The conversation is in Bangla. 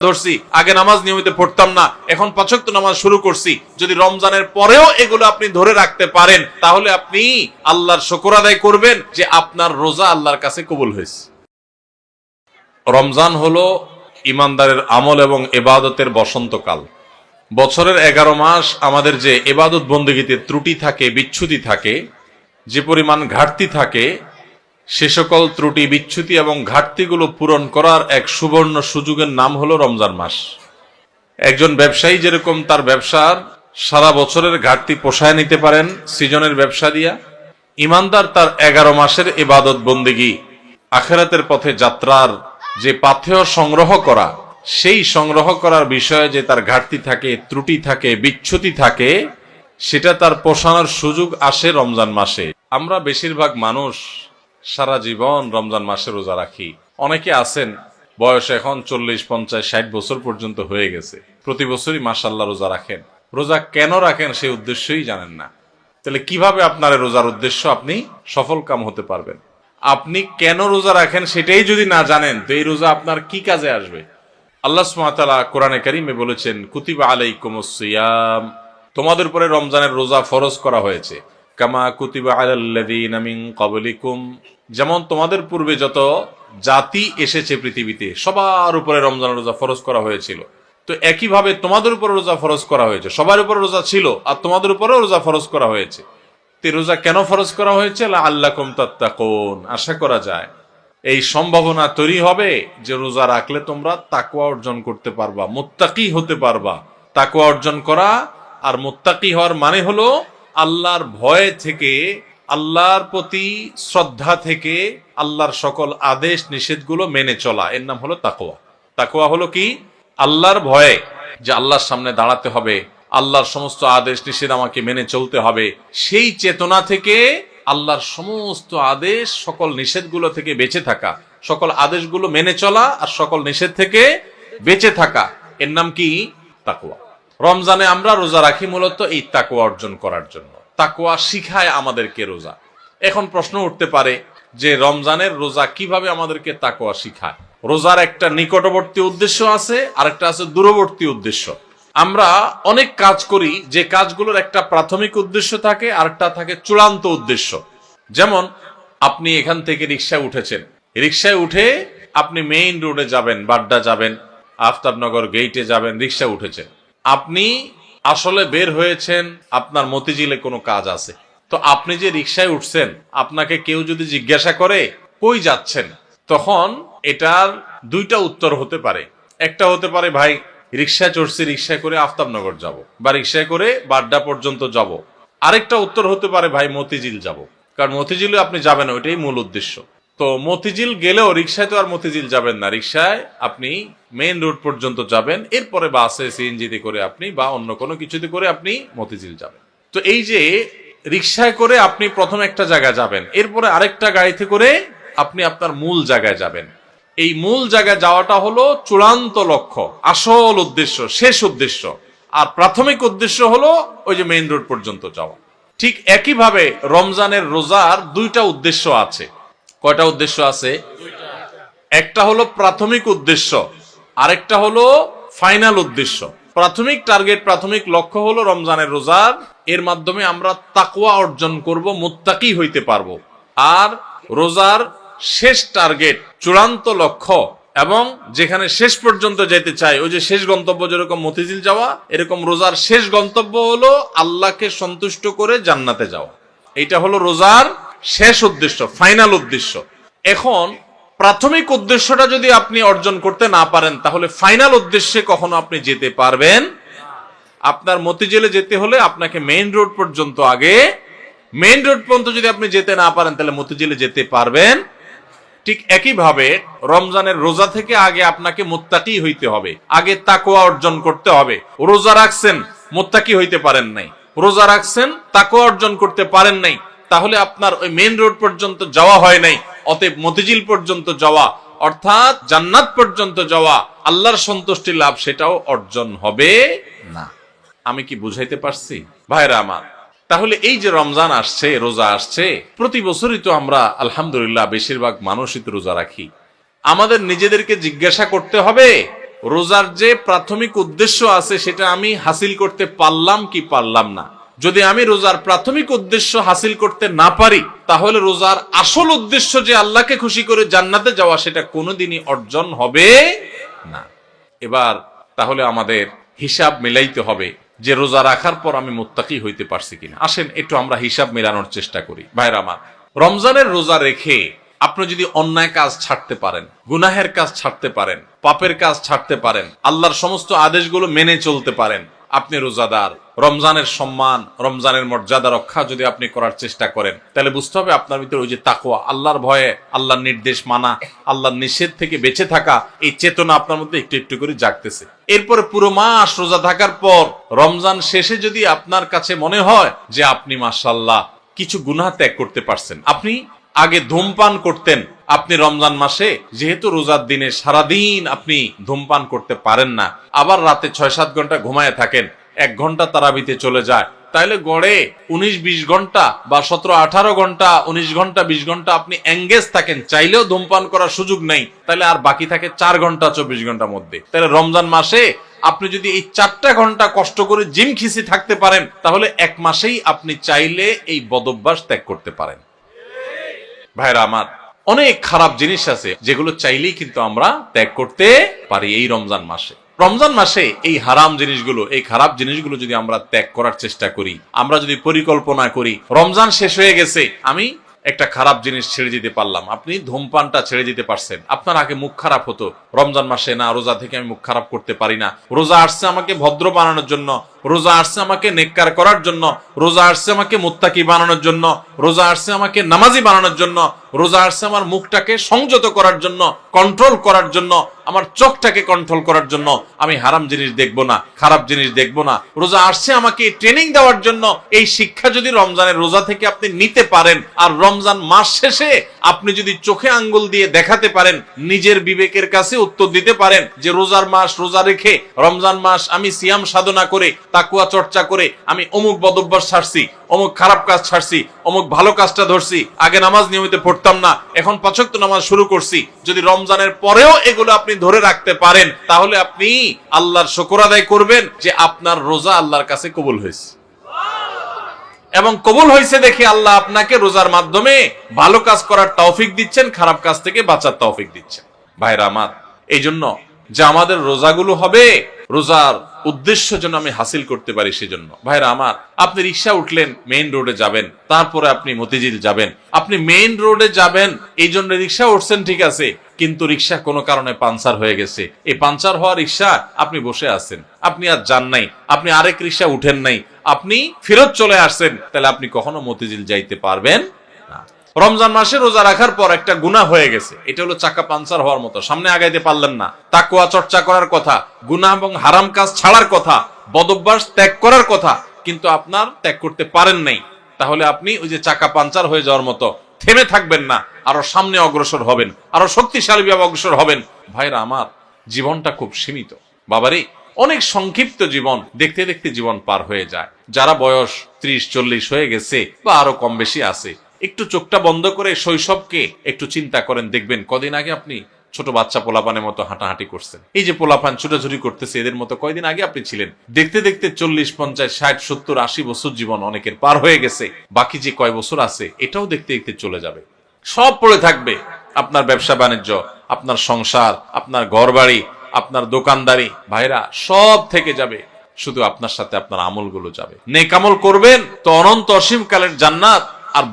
ধরছি, আগে নামাজ নিয়মিত পড়তাম না, এখন 5 ওয়াক্ত নামাজ শুরু করছি। যদি রমজানের পরেও এগুলো আপনি ধরে রাখতে পারেন, তাহলে আপনি আল্লাহর শুকর আদায় করবেন যে আপনার রোজা আল্লাহর কাছে কবুল হয়েছে। রমজান হলো ইমানদারের আমল এবং ইবাদতের বসন্তকাল। বছরের 11 মাস আমাদের যে ইবাদত বন্দেগীতে ত্রুটি থাকে, বিচ্যুতি থাকে, যে পরিমাণ ঘাটতি থাকে, সে সকল ত্রুটি, বিচ্যুতি এবং ঘাটতিগুলো পূরণ করার এক সুবর্ণ সুযোগের নাম হলো রমজান মাস। একজন ব্যবসায়ী যেরকম তার ব্যবসার সারা বছরের ঘাটতি পোষায় নিতে পারেন সিজনের ব্যবসা দিয়া, ইমানদার তার 11 মাসের ইবাদত বন্দেগী, আখিরাতের পথে যাত্রার যে পাথেয় সংগ্রহ করা, সেই সংগ্রহ করার বিষয়ে যে তার ঘাটতি থাকে, ত্রুটি থাকে, বিচ্যুতি থাকে, সেটা তার পোষানোর সুযোগ আসে রমজান মাসে। আমরা বেশিরভাগ মানুষ সারা জীবন রমজান মাসে রোজা রাখি। অনেকে আছেন বয়স এখন 40, 50, 60 বছর পর্যন্ত হয়ে গেছে, প্রতি বছরই মাশাআল্লাহ রোজা রাখেন। রোজা কেন রাখেন সেই উদ্দেশ্যই জানেন না। তাহলে কিভাবে আপনার রোজার উদ্দেশ্য আপনি সফল কাম হতে পারবেন? আপনি কেন রোজা রাখেন সেটাই যদি না জানেন, তো এই রোজা আপনার কি কাজে আসবে? আল্লাহ সুবহানাহু ওয়া তাআলা কোরআনে কারীমে বলেছেন, কুতিবা আলাইকুমুস সিয়াম, তোমাদের উপরে রমজানের রোজা ফরজ করা হয়েছে। কামা কুতিবা আলাল্লাযীনা মিন ক্বাবলিকুম, যেমন তোমাদের পূর্বে যত জাতি এসেছে পৃথিবীতে সবার উপরে রমজানের রোজা ফরজ করা হয়েছিল। তো একইভাবে তোমাদের উপরে রোজা ফরজ করা হয়েছে। সবার উপরে রোজা ছিল আর তোমাদের উপরেও রোজা ফরজ করা হয়েছে। তো রোজা কেন ফরজ করা হয়েছে? লাআল্লাকুম তাত্তাকুন, আশা করা যায় এই সম্ভাবনা তৈরি হবে যে রোজা রাখলে তোমরা তাকওয়া অর্জন করতে পারবা, মুত্তাকি হতে পারবা। তাকওয়া অর্জন করা আর মুত্তাকি হওয়ার মানে হলো আল্লাহর ভয় থেকে, আল্লাহর প্রতি শ্রদ্ধা থেকে, আল্লাহর সকল আদেশ নিষেধগুলো মেনে চলা, এর নাম হলো তাকওয়া। তাকওয়া হলো কি? আল্লাহর ভয়ে, যে আল্লাহর সামনে দাঁড়াতে হবে, আল্লাহর সমস্ত আদেশ নিষেধ আমাকে মেনে চলতে হবে, সেই চেতনা থেকে আল্লাহর সমস্ত আদেশ, সকল নিষেধগুলো থেকে বেঁচে থাকা, সকল আদেশগুলো মেনে চলা আর সকল নিষেধ থেকে বেঁচে থাকা, এর নাম কি? তাকওয়া। রমজানে আমরা রোজা রাখি মূলত এই তাকওয়া অর্জন করার জন্য। তাকওয়া শিখায় আমাদেরকে রোজা। এখন প্রশ্ন উঠতে পারে যে রমজানের রোজা কিভাবে আমাদেরকে তাকওয়া শিখায়? রোজার একটা নিকটবর্তী উদ্দেশ্য আছে, আরেকটা আছে দূরবর্তী উদ্দেশ্য। আমরা অনেক কাজ করি যে কাজগুলোর একটা প্রাথমিক উদ্দেশ্য থাকে, আরেকটা থাকে চূড়ান্ত উদ্দেশ্য। যেমন আপনি এখান থেকে রিকশায় উঠেছেন, রিকশায় উঠে আপনি মেইন রোডে যাবেন, বাড্ডা যাবেন, আফতাবনগর গেইটে যাবেন, রিকশা উঠেছেন। আপনি আসলে বের হয়েছেন, আপনার মতিঝিলে কোনো কাজ আছে। তো আপনি যে রিকশায় উঠছেন, আপনাকে কেউ যদি জিজ্ঞাসা করে কই যাচ্ছেন, তখন এটার দুইটা উত্তর হতে পারে। একটা হতে পারে, ভাই রিকশায় চড়ছি, রিকশায় করে আফতাবনগর যাব, বা রিকশায় করে বাড্ডা পর্যন্ত যাব। আরেকটা উত্তর হতে পারে, ভাই মতিঝিল যাব, কারণ মতিঝিলে আপনি যাবেন, ওইটাই মূল উদ্দেশ্য। তো মতিঝিল গেলেও রিকশায় তো আর মতিঝিল যাবেন না, রিকশায় আপনি মেইন রোড পর্যন্ত যাবেন, এরপরে বাসে, সিএনজিতে করে আপনি বা অন্য কোনো কিছুতে করে আপনি মতিঝিল যাবেন। তো এই যে রিকশায় করে আপনি প্রথম একটা জায়গায় যাবেন, এরপরে আরেকটা গাড়িতে করে আপনি আপনার মূল জায়গায় যাবেন। এই মূল জায়গায় যাওয়াটা হলো চূড়ান্ত লক্ষ্য, আসল উদ্দেশ্য, শেষ উদ্দেশ্য। আর প্রাথমিক উদ্দেশ্য হলো ওই যে মেইন রোড পর্যন্ত যাওয়া। ঠিক একইভাবে রমজানের রোজার দুইটা উদ্দেশ্য আছে। কয়টা উদ্দেশ্য আছে? একটা হলো প্রাথমিক উদ্দেশ্য, আরেকটা হলো ফাইনাল উদ্দেশ্য। প্রাথমিক টার্গেট, প্রাথমিক লক্ষ্য হলো রমজানের রোজার, এর মাধ্যমে আমরা তাকওয়া অর্জন করব, মুত্তাকি হইতে পারবো। আর রোজার শেষ টার্গেট, চূড়ান্ত লক্ষ্য এবং যেখানে শেষ পর্যন্ত যেতে চাই, ওই যে শেষ গন্তব্য যেরকম মতিঝিল যাওয়া, এরকম রোজার শেষ গন্তব্য হলো আল্লাহকে সন্তুষ্ট করে জান্নাতে যাওয়া। এটা হলো রোজার শেষ উদ্দেশ্য, ফাইনাল উদ্দেশ্য। এখন প্রাথমিক উদ্দেশ্যটা যদি আপনি অর্জন করতে না পারেন, তাহলে ফাইনাল উদ্দেশ্যে কখনো আপনি যেতে পারবেন? আপনার মতিঝিলে যেতে হলে আপনাকে মেইন রোড পর্যন্ত, আগে মেইন রোড পর্যন্ত যদি আপনি যেতে না পারেন, তাহলে মতিঝিলে যেতে পারবেন? ঠিক একইভাবে রমজানের রোজা থেকে আগে আপনাকে মুত্তাকি হইতে হবে, আগে তাকওয়া অর্জন করতে হবে। রোজা রাখছেন, মুত্তাকি হইতে পারেন নাই, রোজা রাখছেন, তাকওয়া অর্জন করতে পারেন নাই, তাহলে আপনার ওই মেইন রোড পর্যন্ত যাওয়া হয় নাই। অতএব মতিঝিল পর্যন্ত যাওয়া, অর্থাৎ জান্নাত পর্যন্ত যাওয়া, আল্লাহর সন্তুষ্টি লাভ, সেটাও অর্জন হবে না। আমি কি বুঝাইতে পারছি ভাইরা আমার? তাহলে এই যে রমজান আসছে, রোজা আসছে, প্রতি বছরই তো আমরা আলহামদুলিল্লাহ বেশিরভাগ মানুষই তো রোজা রাখি। আমাদের নিজেদেরকে জিজ্ঞাসা করতে হবে রোজার যে প্রাথমিক উদ্দেশ্য আছে সেটা আমি হাসিল করতে পারলাম কি পারলাম না। যদি আমি রোজার প্রাথমিক উদ্দেশ্য হাসিল করতে না পারি, তাহলে রোজার আসল উদ্দেশ্য যে আল্লাহকে খুশি করে জান্নাতে যাওয়া, সেটা কোনোদিনই অর্জন হবে না। এবার তাহলে আমাদের হিসাব মিলাইতে হবে যে রোজা রাখার পর আমি মুত্তাকি হইতে পারছি কিনা। আসেন একটু আমরা হিসাব মেলানোর চেষ্টা করি। ভাইরা আমার, রমজানের রোজা রেখে আপনি যদি অন্যায় কাজ ছাড়তে পারেন, গুনাহের কাজ ছাড়তে পারেন, পাপের কাজ ছাড়তে পারেন, আল্লাহর সমস্ত আদেশগুলো মেনে চলতে পারেন, আপনি রোজাদার। রমজানের সম্মান, রমজানের মর্যাদা রক্ষা যদি আপনি করার চেষ্টা করেন, তাহলে বুঝতে হবে আপনার ভিতরে ওই যে তাকওয়া, আল্লাহর ভয়ে, আল্লাহর নির্দেশ মানা, আল্লাহর নিষেধ থেকে বেঁচে থাকা, এই চেতনা আপনার মধ্যে একটু একটু করে জাগতেছে। এরপরে পুরো মাস রোজা থাকার পর রমজান শেষে যদি আপনার কাছে মনে হয় যে আপনি মাশাআল্লাহ কিছু গুনাহ ত্যাগ করতে পারছেন, আপনি আগে ধূমপান করতেন, আপনি রমজান মাসে যেহেতু রোজার দিনে সারাদিন আপনি ধূমপান করতে পারেন না, আবার রাতে 6-7 ঘন্টা ঘুমায় থাকেন, 1 ঘন্টা তারাবিতে চলে যায়, তাইলে গড়ে 19-20 ঘন্টা বা 17-18 ঘন্টা, 19 ঘন্টা 20 ঘন্টা আপনি এঙ্গেজ থাকেন, চাইলেও ধূমপান করার সুযোগ নেই, তাহলে আর বাকি থাকে 4 ঘন্টা 24 ঘন্টার মধ্যে। তাহলে রমজান মাসে আপনি যদি এই 4টা ঘন্টা কষ্ট করে জিম খিসি থাকতে পারেন, তাহলে 1 মাসেই আপনি চাইলে এই বদভ্যাস ত্যাগ করতে পারেন। ভাইরা আমার, অনেক খারাপ জিনিস আছে যেগুলো চাইলেই কিন্তু আমরা ত্যাগ করতে পারি এই রমজান মাসে। রমজান মাসে এই হারাম জিনিসগুলো, এই খারাপ জিনিসগুলো যদি আমরা ত্যাগ করার চেষ্টা করি, আমরা যদি পরিকল্পনা করি, রমজান শেষ হয়ে গেছে, আমি একটা খারাপ জিনিস ছেড়ে দিতে পারলাম। আপনি ধূমপানটা ছেড়ে দিতে পারছেন। আপনার আগে মুখ খারাপ হতো, রমজান মাসে না, রোজা থেকে আমি মুখ খারাপ করতে পারি না, রোজা আসছে আমাকে ভদ্র বানানোর জন্য, রোজা আসছে আমাকে নেককার করার জন্য, রোজা আসছে আমাকে মুত্তাকি বানানোর জন্য, রোজা আসছে আমাকে নামাজি বানানোর জন্য, রোজা আসছে আমার মুখটাকে সংযত করার জন্য, কন্ট্রোল করার জন্য, আমার চোখটাকে কন্ট্রোল করার জন্য। আমি হারাম জিনিস দেখবো না, খারাপ জিনিস দেখবো না। রোজা আসছে আমাকে ট্রেনিং দেওয়ার জন্য। এই শিক্ষা যদি রমজানের রোজা থেকে আপনি নিতে পারেন, আর রমজান মাস শেষে আপনি যদি চোখে আঙ্গুল দিয়ে দেখাতে পারেন, নিজের বিবেকের কাছে উত্তর দিতে পারেন যে রোজার মাস রোজা রেখে, রমজান মাস আমি সিয়াম সাধনা করে, তাকওয়া চর্চা করে আমি অমুক বদভ্যাস ছাড়ছি, অমুক খারাপ কাজ ছাড়ছি, অমুক ভালো কাজটা ধরছি, আগে নামাজ নিয়মিত পড়তাম না, এখন 5 ওয়াক্ত নামাজ শুরু করছি। যদি রমজানের পরেও এগুলো আপনি ধরে রাখতে পারেন, তাহলে আপনি আল্লাহর শুকর আদায় করবেন যে আপনার রোজা আল্লাহর কাছে কবুল হয়েছে। এবং কবুল হয়েছে দেখে আল্লাহ আপনাকে রোজার মাধ্যমে ভালো কাজ করার তৌফিক দিচ্ছেন, খারাপ কাজ থেকে বাঁচার তৌফিক দিচ্ছেন। ভাইরা আমার, এই জন্য যে আমাদের রোজাগুলো হবে, রোজার উদ্দেশ্য যেন আমি হাসিল করতে পারি, সেজন্য। ভাইরা আমার, আপনি রিক্সা উঠলেন, মেইন রোডে যাবেন, তারপরে আপনি মতিঝিল যাবেন, আপনি মেইন রোডে যাবেন এই জন্য রিক্সা উঠছেন, ঠিক আছে, কিন্তু রিক্সা কোনো কারণে পাঞ্চার হয়ে গেছে। এই পাঞ্চার হওয়া রিক্সা আপনি বসে আছেন, আপনি আর যান নাই, আপনি আরেক রিক্সা উঠেন নাই, আপনি ফেরত চলে আসছেন, তাহলে আপনি কখনো মতিঝিল যাইতে পারবেন না। রমজান মাসে রোজা রাখার পর একটা গুনাহ হয়ে গেছে, এটা হলো চাকা পাঞ্চার হওয়ার মতো, সামনে আগাইতে পারলেন না। তাকওয়া চর্চা করার কথা, গুনাহ এবং হারাম কাজ ছাড়ার কথা, বদভ্যাস ত্যাগ করার কথা, কিন্তু আপনার ত্যাগ করতে পারেন নাই। তাহলে আপনি ওই যে চাকা পাঞ্চার হয়ে যাওয়ার মতো থেমে থাকবেন না, আরো সামনে অগ্রসর হবেন, আরো শক্তিশালী ভাবে অগ্রসর হবেন। ভাইরা আমার, জীবনটা খুব সীমিত বাবারে, অনেক সংক্ষিপ্ত জীবন, দেখতে দেখতে জীবন পার হয়ে যায়। যারা বয়স 30-40 হয়ে গেছে বা আরো কম বেশি আছে, একটু চোখটা বন্ধ করে শৈশবকে একটু চিন্তা করেন, দেখবেন কদিন আগে আপনি ছোট বাচ্চা পোলাপানের মতো হাঁটাহাঁটি করছেন। এই যে পোলাপান ছুটাছুটি করতেছে, এদের মতো কয়দিন আগে আপনি ছিলেন। দেখতে দেখতে 40, 50, 60, 70, 80 বছর জীবন অনেকের পার হয়ে গেছে। বাকি যে কয় বছর আছে, এটাও দেখতে দেখতে চলে যাবে। সব পড়ে থাকবে, আপনার ব্যবসা বাণিজ্য, আপনার সংসার, আপনার ঘর বাড়ি, আপনার দোকানদারি, ভাইরা সব থেকে যাবে, শুধু আপনার সাথে আপনার আমলগুলো যাবে। নেক আমল করবেন তো অনন্ত অসীম কালের জান্নাত আর